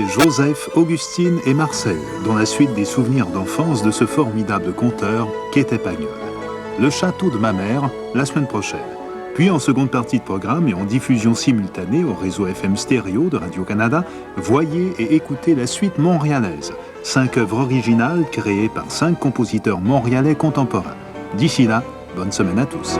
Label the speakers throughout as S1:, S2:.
S1: Joseph, Augustine et Marcel, dans la suite des souvenirs d'enfance de ce formidable conteur qu'était Pagnol. Le château de ma mère, la semaine prochaine. Puis en seconde partie de programme et en diffusion simultanée au réseau FM stéréo de Radio-Canada, voyez et écoutez la suite montréalaise. 5 œuvres originales créées par 5 compositeurs montréalais contemporains. D'ici là, bonne semaine à tous.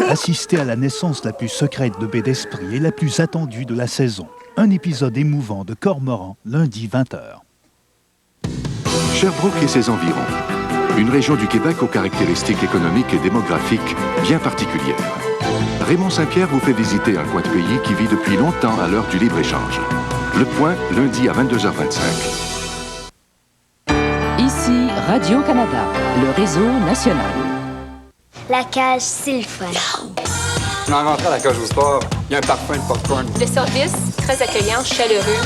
S2: Assistez à la naissance la plus secrète de Baie d'Esprit et la plus attendue de la saison. Un épisode émouvant de Cormoran, lundi 20h.
S3: Sherbrooke et ses environs. Une région du Québec aux caractéristiques économiques et démographiques bien particulières. Raymond Saint-Pierre vous fait visiter un coin de pays qui vit depuis longtemps à l'heure du libre-échange. Le Point, lundi à 22h25.
S4: Ici Radio-Canada, le réseau national.
S5: La cage, c'est le fun.
S6: En rentrant à la cage au sport, il y a un parfum de popcorn.
S7: Le service, très accueillant, chaleureux,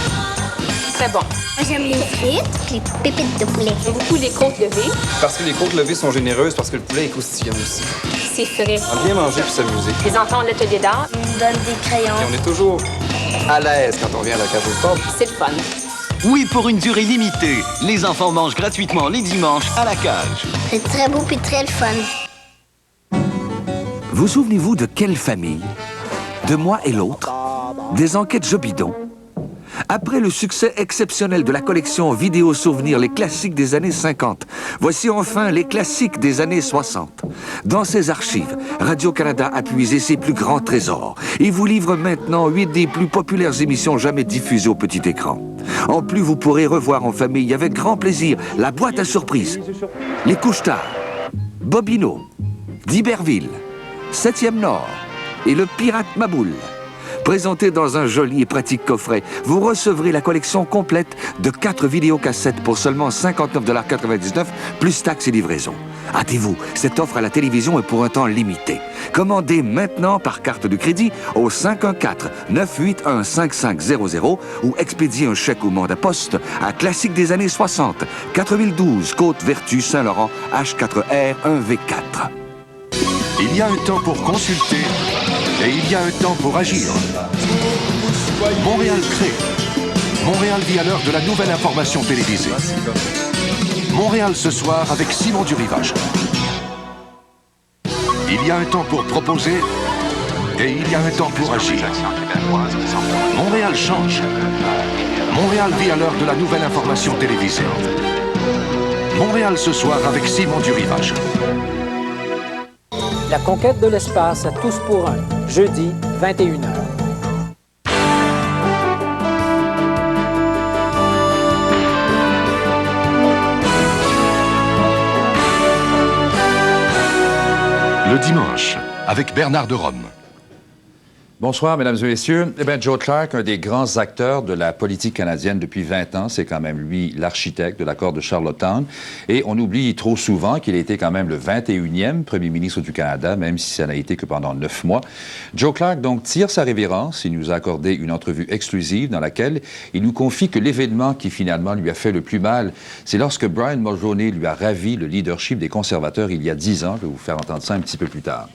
S7: très bon.
S5: Moi, j'aime les frites, les pépites de poulet.
S7: J'aime beaucoup les côtes levées.
S6: Parce que les côtes levées sont généreuses, parce que le poulet est croustillant aussi.
S7: C'est frais.
S6: On bien manger puis s'amuser.
S7: Les enfants ont l'atelier d'art.
S5: Ils me donnent des crayons.
S6: Et on est toujours à l'aise quand on vient à la cage au sport.
S7: C'est le fun.
S8: Oui, pour une durée limitée. Les enfants mangent gratuitement les dimanches à la cage.
S5: C'est très beau puis très le fun.
S9: Vous souvenez-vous de quelle famille? De moi et l'autre? Des enquêtes Jobidon? Après le succès exceptionnel de la collection Vidéo Souvenirs, les classiques des années 50, voici enfin les classiques des années 60. Dans ses archives, Radio-Canada a puisé ses plus grands trésors et vous livre maintenant 8 des plus populaires émissions jamais diffusées au petit écran. En plus, vous pourrez revoir en famille avec grand plaisir la boîte à surprises, les couche-tard, Bobino, d'Iberville, 7e Nord et le Pirate Maboule. Présenté dans un joli et pratique coffret, vous recevrez la collection complète de 4 vidéocassettes pour seulement 59,99 $, plus taxes et livraison. Hâtez-vous, cette offre à la télévision est pour un temps limité. Commandez maintenant par carte de crédit au 514-981-5500 ou expédiez un chèque ou mandat poste à Classique des années 60, 4012 Côte-Vertu, Saint-Laurent, H4R1V4.
S3: Il y a un temps pour consulter et il y a un temps pour agir. Montréal crée. Montréal vit à l'heure de la nouvelle information télévisée. Montréal ce soir avec Simon Durivage. Il y a un temps pour proposer et il y a un temps pour agir. Montréal change. Montréal vit à l'heure de la nouvelle information télévisée. Montréal ce soir avec Simon Durivage.
S10: La conquête de l'espace à tous pour un, jeudi, 21h.
S3: Le dimanche, avec Bernard de Rome.
S11: Bonsoir, mesdames et messieurs. Eh bien, Joe Clark, un des grands acteurs de la politique canadienne depuis 20 ans, c'est quand même lui l'architecte de l'accord de Charlottetown. Et on oublie trop souvent qu'il a été quand même le 21e premier ministre du Canada, même si ça n'a été que pendant 9 mois. Joe Clark, donc, tire sa révérence. Il nous a accordé une entrevue exclusive dans laquelle il nous confie que l'événement qui finalement lui a fait le plus mal, c'est lorsque Brian Mulroney lui a ravi le leadership des conservateurs il y a 10 ans. Je vais vous faire entendre ça un petit peu plus tard.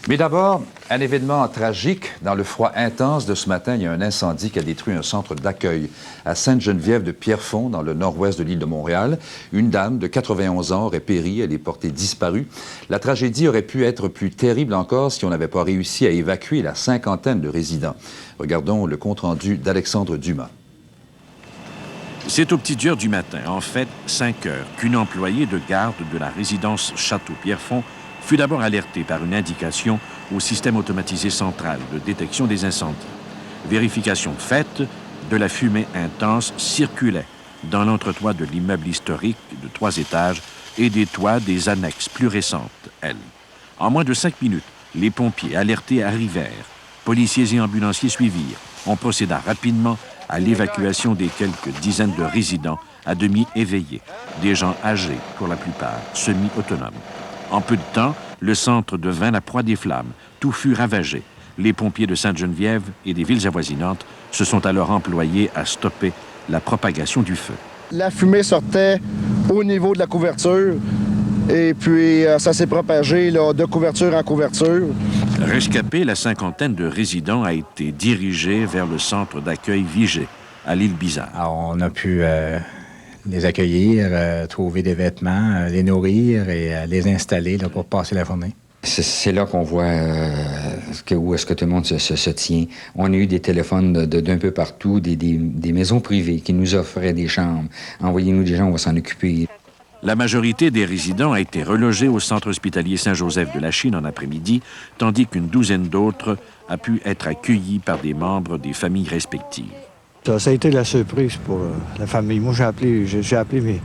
S11: Mais d'abord, un événement tragique. Dans le froid intense de ce matin, il y a un incendie qui a détruit un centre d'accueil à Sainte-Geneviève de Pierrefonds, dans le nord-ouest de l'île de Montréal. Une dame de 91 ans aurait péri, elle est portée disparue. La tragédie aurait pu être plus terrible encore si on n'avait pas réussi à évacuer la 50aine de résidents. Regardons le compte-rendu d'Alexandre Dumas.
S12: C'est aux petites heures du matin, en fait 5 heures, qu'une employée de garde de la résidence Château-Pierrefonds fut d'abord alerté par une indication au système automatisé central de détection des incendies. Vérification faite, de la fumée intense circulait dans l'entretoit de l'immeuble historique de 3 étages et des toits des annexes plus récentes, elles. En moins de 5 minutes, les pompiers alertés arrivèrent. Policiers et ambulanciers suivirent. On procéda rapidement à l'évacuation des quelques dizaines de résidents à demi éveillés, des gens âgés pour la plupart, semi-autonomes. En peu de temps, le centre devint la proie des flammes. Tout fut ravagé. Les pompiers de Sainte-Geneviève et des villes avoisinantes se sont alors employés à stopper la propagation du feu.
S13: La fumée sortait au niveau de la couverture et puis ça s'est propagé là, de couverture en couverture.
S12: Rescapée, la cinquantaine de résidents a été dirigée vers le centre d'accueil Vigée, à l'île Bizarre.
S14: Alors, on a pu les accueillir, trouver des vêtements, les nourrir et les installer là, pour passer la journée.
S15: C'est là qu'on voit où est-ce que tout le monde se tient. On a eu des téléphones d'un peu partout, des maisons privées qui nous offraient des chambres. Envoyez-nous des gens, on va s'en occuper.
S12: La majorité des résidents a été relogée au centre hospitalier Saint-Joseph de la Chine en après-midi, tandis qu'une douzaine d'autres a pu être accueillis par des membres des familles respectives.
S16: Ça a été la surprise pour la famille. Moi, j'ai appelé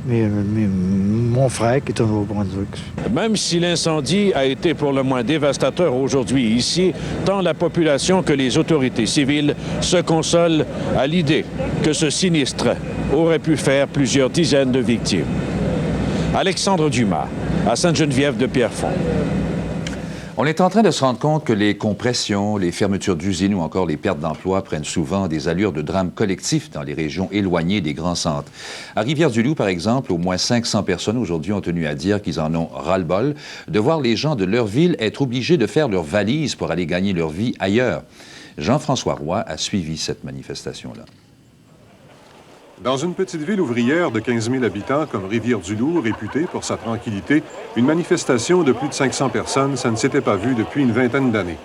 S16: mon frère qui est au Nouveau-Brunswick.
S12: Même si l'incendie a été pour le moins dévastateur aujourd'hui ici, tant la population que les autorités civiles se consolent à l'idée que ce sinistre aurait pu faire plusieurs dizaines de victimes. Alexandre Dumas, à Sainte-Geneviève de Pierrefonds.
S11: On est en train de se rendre compte que les compressions, les fermetures d'usines ou encore les pertes d'emplois prennent souvent des allures de drame collectif dans les régions éloignées des grands centres. À Rivière-du-Loup, par exemple, au moins 500 personnes aujourd'hui ont tenu à dire qu'ils en ont ras-le-bol de voir les gens de leur ville être obligés de faire leurs valises pour aller gagner leur vie ailleurs. Jean-François Roy a suivi cette manifestation-là.
S17: Dans une petite ville ouvrière de 15 000 habitants comme Rivière-du-Loup, réputée pour sa tranquillité, une manifestation de plus de 500 personnes, ça ne s'était pas vu depuis une vingtaine d'années.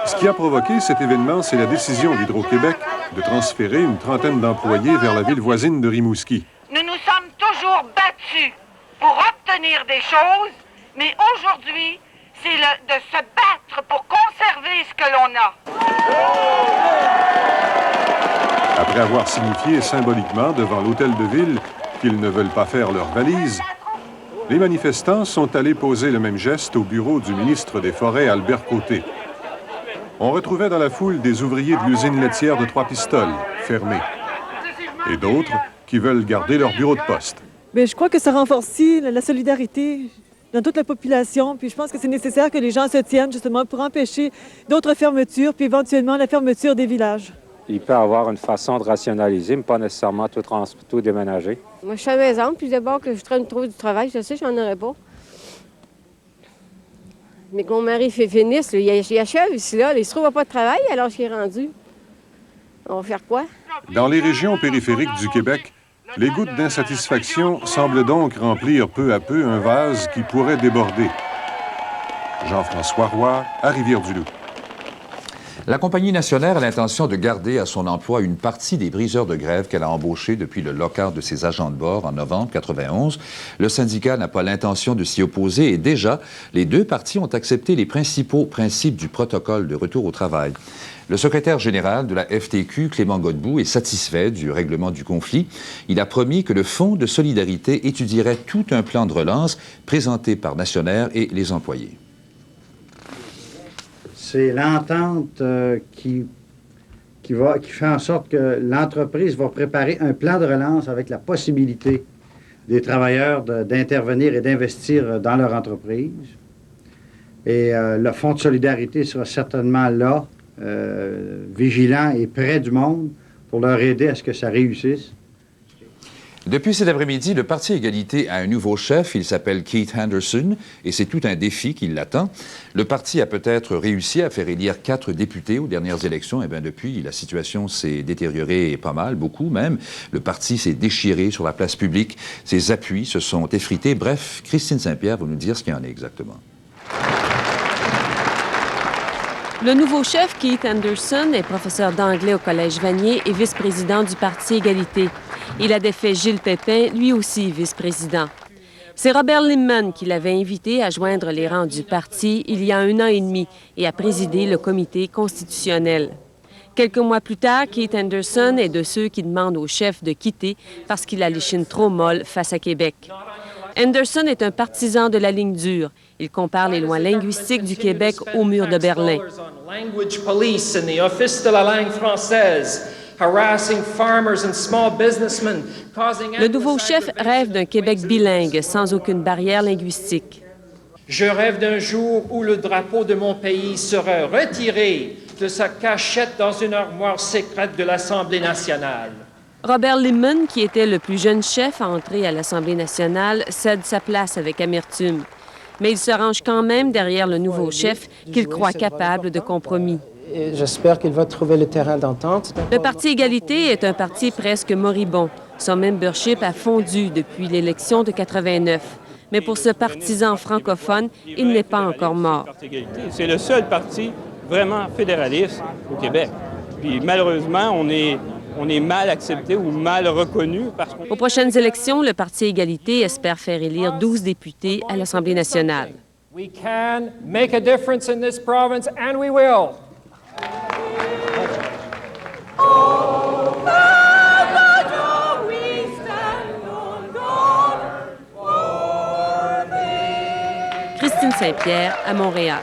S17: Ce qui a provoqué cet événement, c'est la décision d'Hydro-Québec de transférer une trentaine d'employés vers la ville voisine de Rimouski.
S18: Nous nous sommes toujours battus pour obtenir des choses, mais aujourd'hui, c'est de se battre pour conserver ce que l'on a.
S17: Après avoir signifié symboliquement devant l'hôtel de ville qu'ils ne veulent pas faire leurs valises, les manifestants sont allés poser le même geste au bureau du ministre des Forêts, Albert Côté. On retrouvait dans la foule des ouvriers de l'usine laitière de Trois-Pistoles, fermée, et d'autres qui veulent garder leur bureau de poste.
S19: Bien, je crois que ça renforce aussi la solidarité dans toute la population, puis je pense que c'est nécessaire que les gens se tiennent justement pour empêcher d'autres fermetures, puis éventuellement la fermeture des villages.
S10: Il peut y avoir une façon de rationaliser, mais pas nécessairement tout déménager.
S20: Moi, je suis à la maison, puis d'abord que je suis en train de trouver du travail, je sais, j'en aurais pas. Mais que mon mari finisse, il achève ici, là, il se trouve pas de travail alors qu'il est rendu. On va faire quoi?
S17: Dans les régions périphériques du Québec, les gouttes d'insatisfaction semblent donc remplir peu à peu un vase qui pourrait déborder. Jean-François Roy, à Rivière-du-Loup.
S11: La compagnie nationale a l'intention de garder à son emploi une partie des briseurs de grève qu'elle a embauchés depuis le lock-out de ses agents de bord en novembre 91. Le syndicat n'a pas l'intention de s'y opposer et déjà, les deux parties ont accepté les principaux principes du protocole de retour au travail. Le secrétaire général de la FTQ, Clément Godbout, est satisfait du règlement du conflit. Il a promis que le Fonds de solidarité étudierait tout un plan de relance présenté par Nationaire et les employés.
S21: C'est l'entente qui fait en sorte que l'entreprise va préparer un plan de relance avec la possibilité des travailleurs d'intervenir et d'investir dans leur entreprise. Et le Fonds de solidarité sera certainement là, vigilant et près du monde pour leur aider à ce que ça réussisse.
S11: Depuis cet après-midi, le Parti Égalité a un nouveau chef. Il s'appelle Keith Henderson et c'est tout un défi qui l'attend. Le parti a peut-être réussi à faire élire 4 députés aux dernières élections. Eh bien, depuis, la situation s'est détériorée pas mal, beaucoup même. Le parti s'est déchiré sur la place publique. Ses appuis se sont effrités. Bref, Christine Saint-Pierre va nous dire ce qu'il y en est exactement.
S4: Le nouveau chef, Keith Henderson, est professeur d'anglais au Collège Vanier et vice-président du Parti Égalité. Il a défait Gilles Pépin, lui aussi vice-président. C'est Robert Limman qui l'avait invité à joindre les rangs du parti il y a 1 an et demi et à présider le comité constitutionnel. Quelques mois plus tard, Keith Henderson est de ceux qui demandent au chef de quitter parce qu'il a l'échine trop molle face à Québec. Henderson est un partisan de la ligne dure. Il compare les lois linguistiques du Québec au mur de Berlin. Le nouveau chef rêve d'un Québec bilingue, sans aucune barrière linguistique.
S1: Je rêve d'un jour où le drapeau de mon pays sera retiré de sa cachette dans une armoire secrète de l'Assemblée nationale.
S4: Robert Limon, qui était le plus jeune chef à entrer à l'Assemblée nationale, cède sa place avec amertume. Mais il se range quand même derrière le nouveau chef qu'il croit capable de compromis.
S22: J'espère qu'il va trouver le terrain d'entente.
S4: Le Parti égalité est un parti presque moribond. Son membership a fondu depuis l'élection de 89. Mais pour ce partisan francophone, il n'est pas encore mort.
S23: C'est le seul parti vraiment fédéraliste au Québec. Puis malheureusement, on est mal accepté ou mal reconnu.
S4: Aux prochaines élections, le Parti égalité espère faire élire 12 députés à l'Assemblée nationale.
S1: We can make a difference in this province, and we will. Christine Saint-Pierre, à Montréal.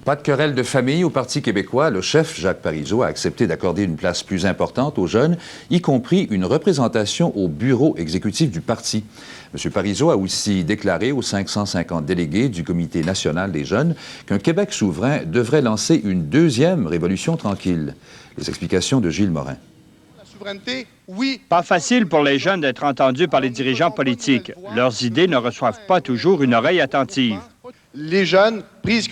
S11: Pas de querelle de famille au Parti québécois. Le chef, Jacques Parizeau, a accepté d'accorder une place plus importante aux jeunes, y compris une représentation au bureau exécutif du parti. M. Parizeau a aussi déclaré aux 550 délégués du Comité national des jeunes qu'un Québec souverain devrait lancer une deuxième révolution tranquille. Les explications de Gilles Morin.
S24: La souveraineté, oui.
S25: Pas facile pour les jeunes d'être entendus par les dirigeants politiques. Leurs idées ne reçoivent pas toujours une oreille attentive.
S24: Les jeunes, pris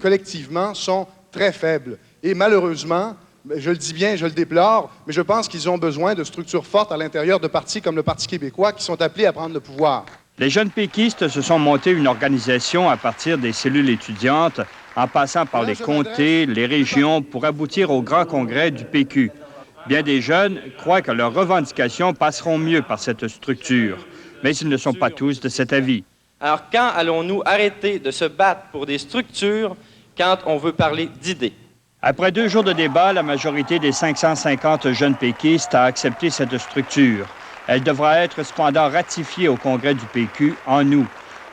S24: collectivement, sont très faibles. Et malheureusement, je le dis bien, je le déplore, mais je pense qu'ils ont besoin de structures fortes à l'intérieur de partis comme le Parti québécois qui sont appelés à prendre le pouvoir.
S25: Les jeunes péquistes se sont montés une organisation à partir des cellules étudiantes, en passant par les comtés, les régions, pour aboutir au grand congrès du PQ. Bien des jeunes croient que leurs revendications passeront mieux par cette structure, mais ils ne sont pas tous de cet avis.
S26: Alors, quand allons-nous arrêter de se battre pour des structures quand on veut parler d'idées?
S25: Après 2 jours de débat, la majorité des 550 jeunes péquistes a accepté cette structure. Elle devra être cependant ratifiée au congrès du PQ en août.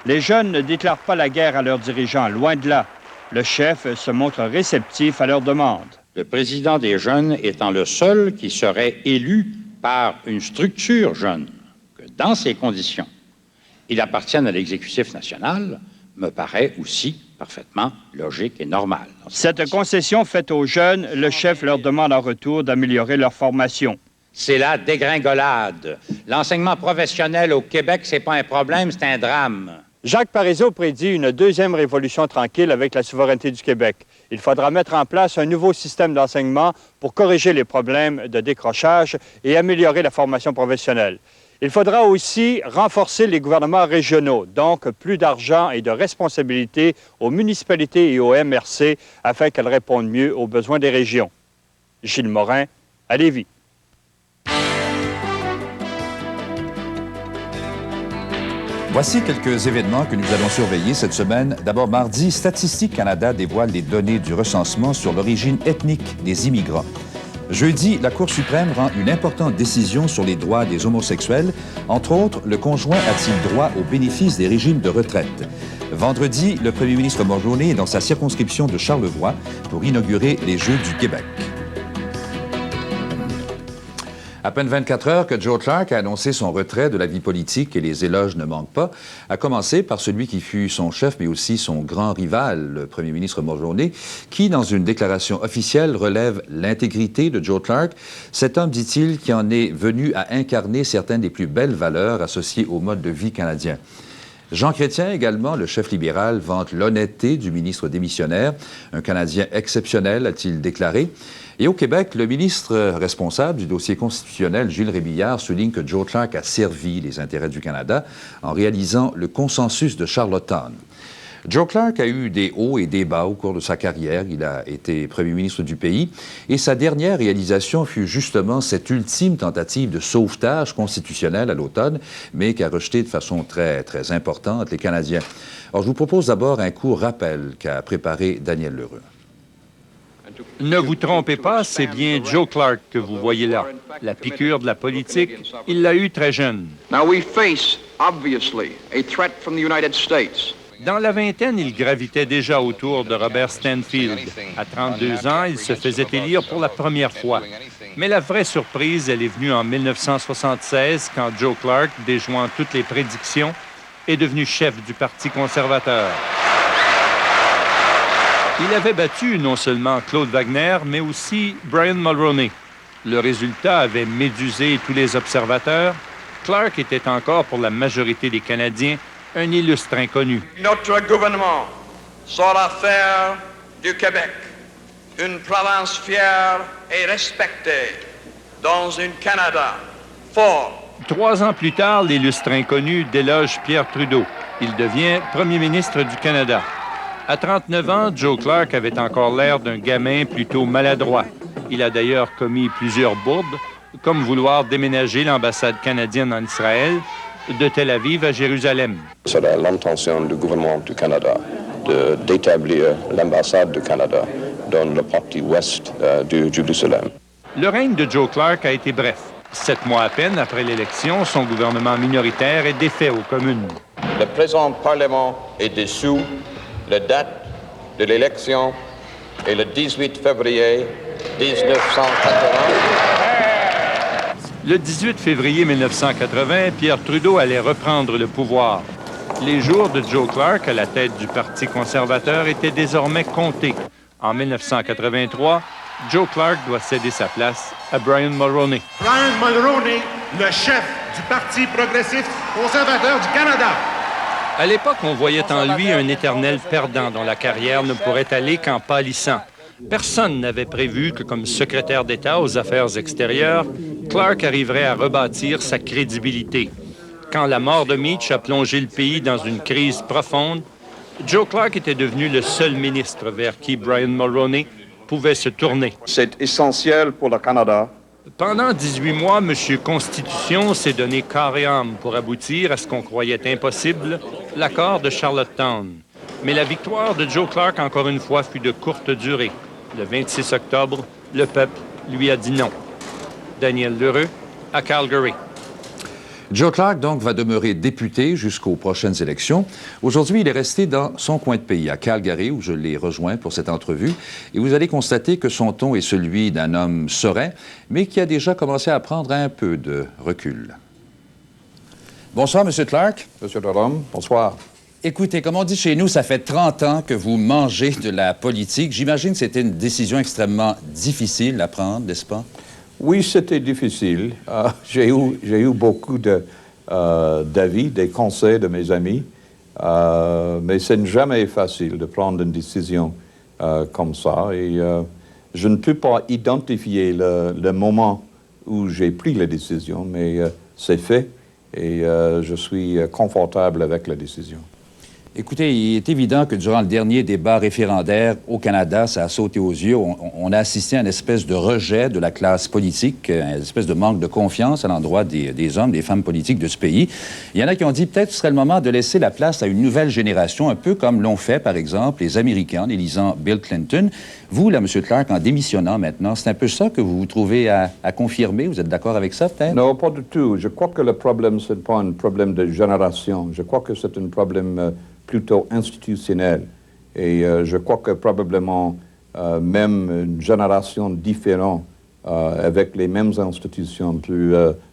S25: Les jeunes ne déclarent pas la guerre à leurs dirigeants, loin de là. Le chef se montre réceptif à leurs demandes.
S27: Le président des jeunes étant le seul qui serait élu par une structure jeune, que dans ces conditions, il appartienne à l'exécutif national, me paraît aussi parfaitement logique et normal.
S25: Cette concession faite aux jeunes, le chef leur demande en retour d'améliorer leur formation.
S27: C'est la dégringolade. L'enseignement professionnel au Québec, c'est pas un problème, c'est un drame.
S25: Jacques Parizeau prédit une deuxième révolution tranquille avec la souveraineté du Québec. Il faudra mettre en place un nouveau système d'enseignement pour corriger les problèmes de décrochage et améliorer la formation professionnelle. Il faudra aussi renforcer les gouvernements régionaux, donc plus d'argent et de responsabilités aux municipalités et aux MRC afin qu'elles répondent mieux aux besoins des régions. Gilles Morin, à Lévis.
S11: Voici quelques événements que nous allons surveiller cette semaine. D'abord, mardi, Statistique Canada dévoile les données du recensement sur l'origine ethnique des immigrants. Jeudi, la Cour suprême rend une importante décision sur les droits des homosexuels. Entre autres, le conjoint a-t-il droit au bénéfice des régimes de retraite? Vendredi, le premier ministre Mulroney est dans sa circonscription de Charlevoix pour inaugurer les Jeux du Québec. À peine 24 heures que Joe Clark a annoncé son retrait de la vie politique et les éloges ne manquent pas, à commencer par celui qui fut son chef, mais aussi son grand rival, le premier ministre Mulroney, qui, dans une déclaration officielle, relève l'intégrité de Joe Clark. Cet homme, dit-il, qui en est venu à incarner certaines des plus belles valeurs associées au mode de vie canadien. Jean Chrétien, également, le chef libéral, vante l'honnêteté du ministre démissionnaire. Un Canadien exceptionnel, a-t-il déclaré. Et au Québec, le ministre responsable du dossier constitutionnel, Gilles Rébillard, souligne que Joe Clark a servi les intérêts du Canada en réalisant le consensus de Charlottetown. Joe Clark a eu des hauts et des bas au cours de sa carrière. Il a été premier ministre du pays et sa dernière réalisation fut justement cette ultime tentative de sauvetage constitutionnel à l'automne, mais qui a rejeté de façon très, très importante les Canadiens. Alors, je vous propose d'abord un court rappel qu'a préparé Daniel Lheureux.
S28: Ne vous trompez pas, c'est bien Joe Clark que vous voyez là. La piqûre de la politique, il l'a eu très jeune.
S29: Now we face, obviously, a threat from the United States.
S28: Dans la vingtaine, il gravitait déjà autour de Robert Stanfield. À 32 ans, il se faisait élire pour la première fois. Mais la vraie surprise, elle est venue en 1976, quand Joe Clark, déjouant toutes les prédictions, est devenu chef du Parti conservateur. Il avait battu non seulement Claude Wagner, mais aussi Brian Mulroney. Le résultat avait médusé tous les observateurs. Clark était encore, pour la majorité des Canadiens, un illustre inconnu.
S2: Notre gouvernement saura faire du Québec une province fière et respectée dans un Canada fort.
S28: 3 ans plus tard, l'illustre inconnu déloge Pierre Trudeau. Il devient premier ministre du Canada. À 39 ans, Joe Clark avait encore l'air d'un gamin plutôt maladroit. Il a d'ailleurs commis plusieurs bourdes, comme vouloir déménager l'ambassade canadienne en Israël de Tel Aviv à Jérusalem.
S3: C'est l'intention du gouvernement du Canada d'établir l'ambassade du Canada dans la partie ouest de Jérusalem.
S28: Le règne de Joe Clark a été bref. 7 mois à peine après l'élection, son gouvernement minoritaire est défait aux communes.
S2: Le présent Parlement est dissous. La date de l'élection est le 18 février 1980.
S28: Le 18 février 1980, Pierre Trudeau allait reprendre le pouvoir. Les jours de Joe Clark à la tête du Parti conservateur étaient désormais comptés. En 1983, Joe Clark doit céder sa place à Brian Mulroney.
S5: Brian Mulroney, le chef du Parti progressiste conservateur du Canada.
S28: À l'époque, on voyait en lui un éternel perdant dont la carrière ne pourrait aller qu'en pâlissant. Personne n'avait prévu que, comme secrétaire d'État aux Affaires extérieures, Clark arriverait à rebâtir sa crédibilité. Quand la mort de Meach a plongé le pays dans une crise profonde, Joe Clark était devenu le seul ministre vers qui Brian Mulroney pouvait se tourner.
S5: C'est essentiel pour le Canada.
S28: Pendant 18 mois, M. Constitution s'est donné corps et âme pour aboutir à ce qu'on croyait impossible, l'accord de Charlottetown. Mais la victoire de Joe Clark, encore une fois, fut de courte durée. Le 26 octobre, le peuple lui a dit non. Daniel Lheureux, à Calgary.
S11: Joe Clark, donc, va demeurer député jusqu'aux prochaines élections. Aujourd'hui, il est resté dans son coin de pays, à Calgary, où je l'ai rejoint pour cette entrevue. Et vous allez constater que son ton est celui d'un homme serein, mais qui a déjà commencé à prendre un peu de recul. Bonsoir, M. Clark.
S3: Monsieur Durham, bonsoir.
S11: Écoutez, comme on dit chez nous, ça fait 30 ans que vous mangez de la politique. J'imagine que c'était une décision extrêmement difficile à prendre, n'est-ce pas?
S3: Oui, c'était difficile. J'ai eu beaucoup d'avis, des conseils de mes amis, mais ce n'est jamais facile de prendre une décision comme ça. Et je ne peux pas identifier le moment où j'ai pris la décision, mais c'est fait et je suis confortable avec la décision.
S11: Écoutez, il est évident que durant le dernier débat référendaire au Canada, ça a sauté aux yeux. On a assisté à une espèce de rejet de la classe politique, une espèce de manque de confiance à l'endroit des hommes, des femmes politiques de ce pays. Il y en a qui ont dit peut-être que ce serait le moment de laisser la place à une nouvelle génération, un peu comme l'ont fait, par exemple, les Américains en élisant Bill Clinton. Vous, là, M. Clark, en démissionnant maintenant, c'est un peu ça que vous vous trouvez à confirmer? Vous êtes d'accord avec ça, peut-être?
S3: Non, pas du tout. Je crois que le problème, ce n'est pas un problème de génération. Je crois que c'est un problème plutôt institutionnel. Et je crois que probablement même une génération différente avec les mêmes institutions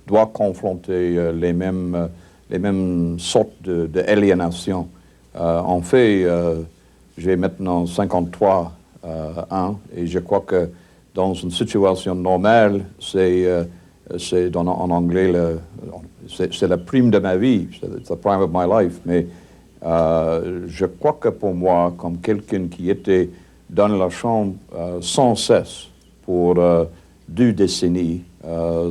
S3: doit confronter les mêmes sortes d'aliénation. En fait, j'ai maintenant 53 ans et je crois que dans une situation normale, c'est en anglais, c'est la prime de ma vie, c'est the prime of my life, mais je crois que pour moi, comme quelqu'un qui était dans la Chambre sans cesse pour 2 décennies,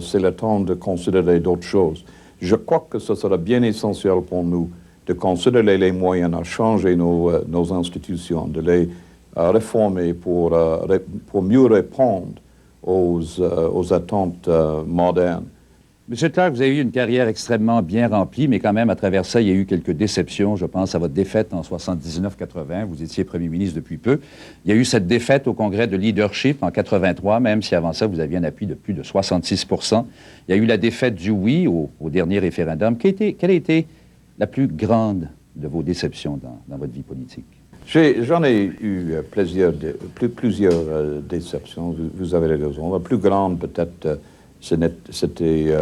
S3: c'est le temps de considérer d'autres choses. Je crois que ce sera bien essentiel pour nous de considérer les moyens à changer nos institutions, de les réformer pour mieux répondre aux attentes modernes.
S11: M. Clark, vous avez eu une carrière extrêmement bien remplie, mais quand même, à travers ça, il y a eu quelques déceptions. Je pense à votre défaite en 79-80. Vous étiez premier ministre depuis peu. Il y a eu cette défaite au Congrès de leadership en 83, même si avant ça, vous aviez un appui de plus de 66 %. Il y a eu la défaite du oui au dernier référendum. Quelle a été la plus grande de vos déceptions dans votre vie politique?
S3: J'en ai eu plusieurs déceptions, vous avez raison. La plus grande, peut-être, c'était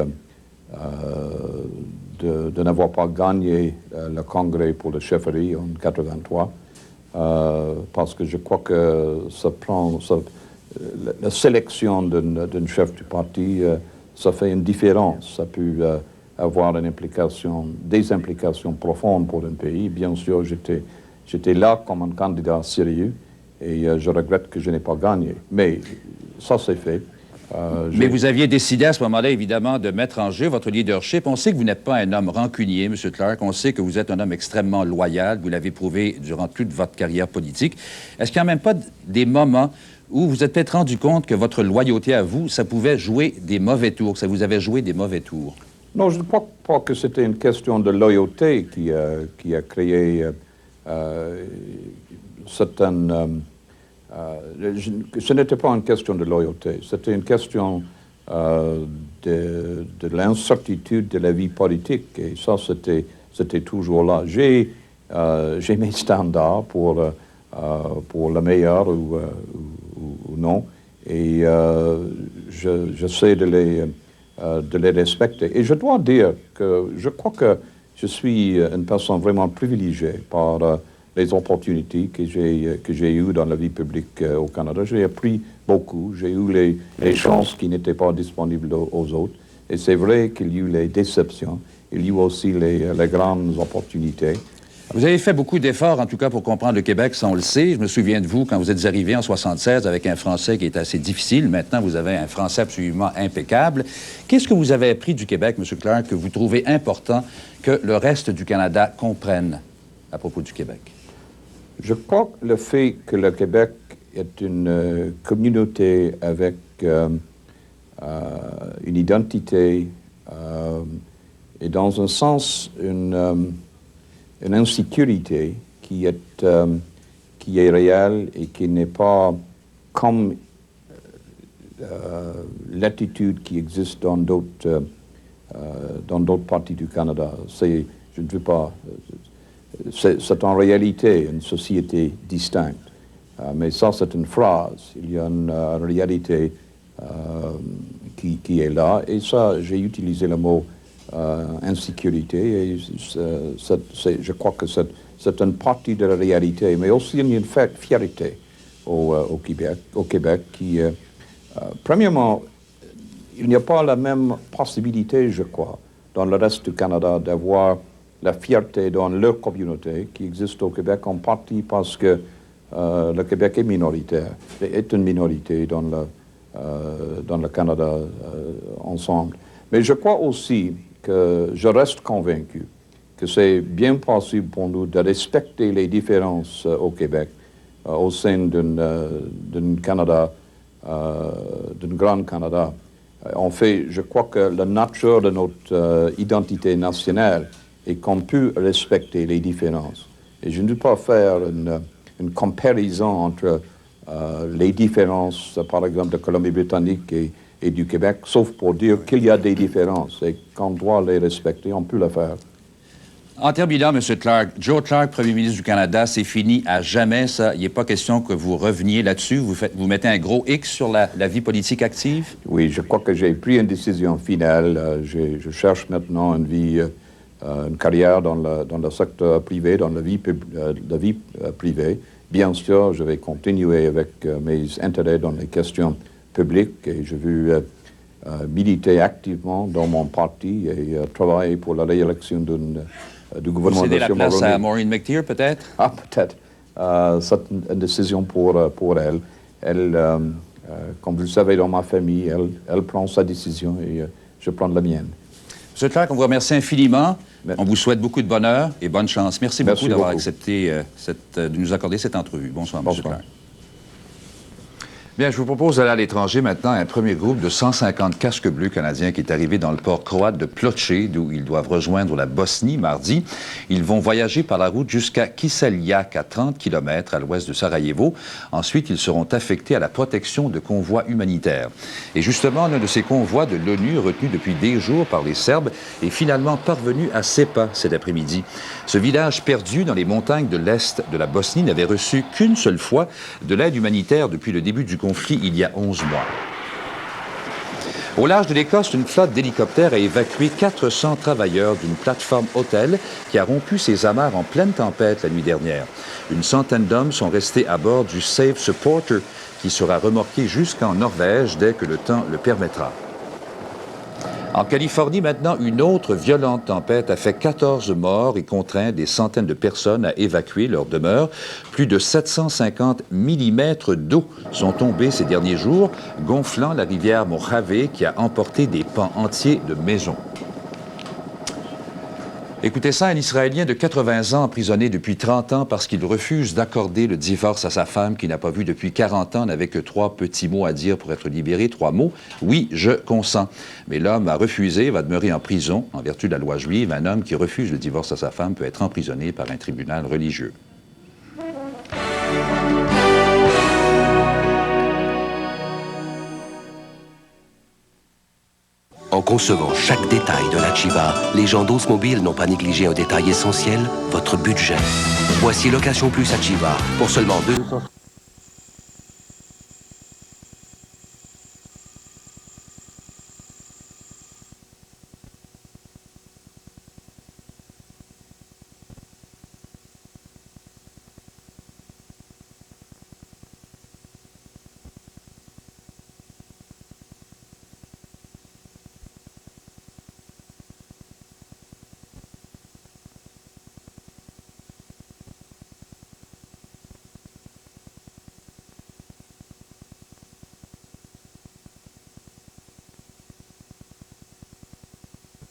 S3: de n'avoir pas gagné le congrès pour le chefferie en 83, parce que je crois que la sélection d'un chef du parti, ça fait une différence. Ça peut avoir des implications profondes pour un pays. Bien sûr, j'étais là comme un candidat sérieux et je regrette que je n'ai pas gagné. Mais ça, c'est fait.
S11: Mais vous aviez décidé à ce moment-là, évidemment, de mettre en jeu votre leadership. On sait que vous n'êtes pas un homme rancunier, M. Clark. On sait que vous êtes un homme extrêmement loyal. Vous l'avez prouvé durant toute votre carrière politique. Est-ce qu'il n'y a même pas des moments où vous êtes peut-être rendu compte que votre loyauté à vous, ça pouvait jouer des mauvais tours, que ça vous avait joué des mauvais tours?
S3: Non, je ne crois pas que c'était une question de loyauté qui a créé certaines... ce n'était pas une question de loyauté, c'était une question de l'incertitude de la vie politique, et ça, c'était toujours là. J'ai mes standards pour le meilleur ou non, et j'essaie de les respecter. Et je dois dire que je crois que je suis une personne vraiment privilégiée par les opportunités que j'ai eues dans la vie publique au Canada. J'ai appris beaucoup, j'ai eu les chances qui n'étaient pas disponibles aux autres. Et c'est vrai qu'il y a eu les déceptions, il y a eu aussi les grandes opportunités.
S11: Vous avez fait beaucoup d'efforts, en tout cas, pour comprendre le Québec, ça on le sait. Je me souviens de vous quand vous êtes arrivé en 1976 avec un français qui est assez difficile. Maintenant, vous avez un français absolument impeccable. Qu'est-ce que vous avez appris du Québec, M. Clark, que vous trouvez important que le reste du Canada comprenne à propos du Québec?
S3: Je crois que le fait que le Québec est une communauté avec une identité et dans un sens une insécurité qui est réelle et qui n'est pas comme l'attitude qui existe dans d'autres parties du Canada. Je ne veux pas... C'est en réalité une société distincte. Mais ça, c'est une phrase. Il y a une réalité qui est là. Et ça, j'ai utilisé le mot insécurité. Et je crois que c'est une partie de la réalité. Mais aussi, il y a une fierté au Québec qui... premièrement, il n'y a pas la même possibilité, je crois, dans le reste du Canada d'avoir la fierté dans leur communauté qui existe au Québec, en partie parce que le Québec est minoritaire, est une minorité dans le Canada ensemble. Mais je crois aussi que je reste convaincu que c'est bien possible pour nous de respecter les différences au Québec au sein d'un Canada, d'un grand Canada. En fait, je crois que la nature de notre identité nationale et qu'on peut respecter les différences. Et je ne veux pas faire une comparaison entre les différences, par exemple, de Colombie-Britannique et du Québec, sauf pour dire qu'il y a des différences et qu'on doit les respecter, on peut le faire.
S11: En terminant, M. Clark, Joe Clark, Premier ministre du Canada, c'est fini à jamais, ça. Il n'est pas question que vous reveniez là-dessus. Vous mettez un gros X sur la vie politique active?
S3: Oui, je crois que j'ai pris une décision finale. Je cherche maintenant une carrière dans le secteur privé, dans la vie privée. Bien sûr, je vais continuer avec mes intérêts dans les questions publiques et je veux militer activement dans mon parti et travailler pour la réélection du gouvernement de M.
S11: Céder la place à Maureen McTeer, peut-être?
S3: Ah, peut-être. C'est une décision pour elle. Elle, comme vous le savez, dans ma famille, elle prend sa décision et je prends la mienne.
S11: M. Clark, on vous remercie infiniment. On vous souhaite beaucoup de bonheur et bonne chance. Merci beaucoup d'avoir accepté de nous accorder cette entrevue. Bonsoir, M. Clark. Bien, je vous propose d'aller à l'étranger maintenant. Un premier groupe de 150 casques bleus canadiens qui est arrivé dans le port croate de Ploče, d'où ils doivent rejoindre la Bosnie mardi. Ils vont voyager par la route jusqu'à Kiseljak, à 30 km à l'ouest de Sarajevo. Ensuite, ils seront affectés à la protection de convois humanitaires. Et justement, l'un de ces convois de l'ONU, retenu depuis des jours par les Serbes, est finalement parvenu à Sepa cet après-midi. Ce village perdu dans les montagnes de l'est de la Bosnie n'avait reçu qu'une seule fois de l'aide humanitaire depuis le début du conflit il y a 11 mois. Au large de l'Écosse, une flotte d'hélicoptères a évacué 400 travailleurs d'une plateforme hôtel qui a rompu ses amarres en pleine tempête la nuit dernière. Une centaine d'hommes sont restés à bord du Save Supporter qui sera remorqué jusqu'en Norvège dès que le temps le permettra. En Californie, maintenant, une autre violente tempête a fait 14 morts et contraint des centaines de personnes à évacuer leur demeure. Plus de 750 mm d'eau sont tombés ces derniers jours, gonflant la rivière Mojave qui a emporté des pans entiers de maisons. Écoutez ça, un Israélien de 80 ans emprisonné depuis 30 ans parce qu'il refuse d'accorder le divorce à sa femme qu'il n'a pas vue depuis 40 ans, n'avait que 3 petits mots à dire pour être libéré. 3 mots. Oui, je consens. Mais l'homme a refusé, va demeurer en prison. En vertu de la loi juive, un homme qui refuse le divorce à sa femme peut être emprisonné par un tribunal religieux.
S6: En concevant chaque détail de la Chiva, les gens d'Oldsmobile n'ont pas négligé un détail essentiel, votre budget. Voici Location Plus à Chiva pour seulement 200...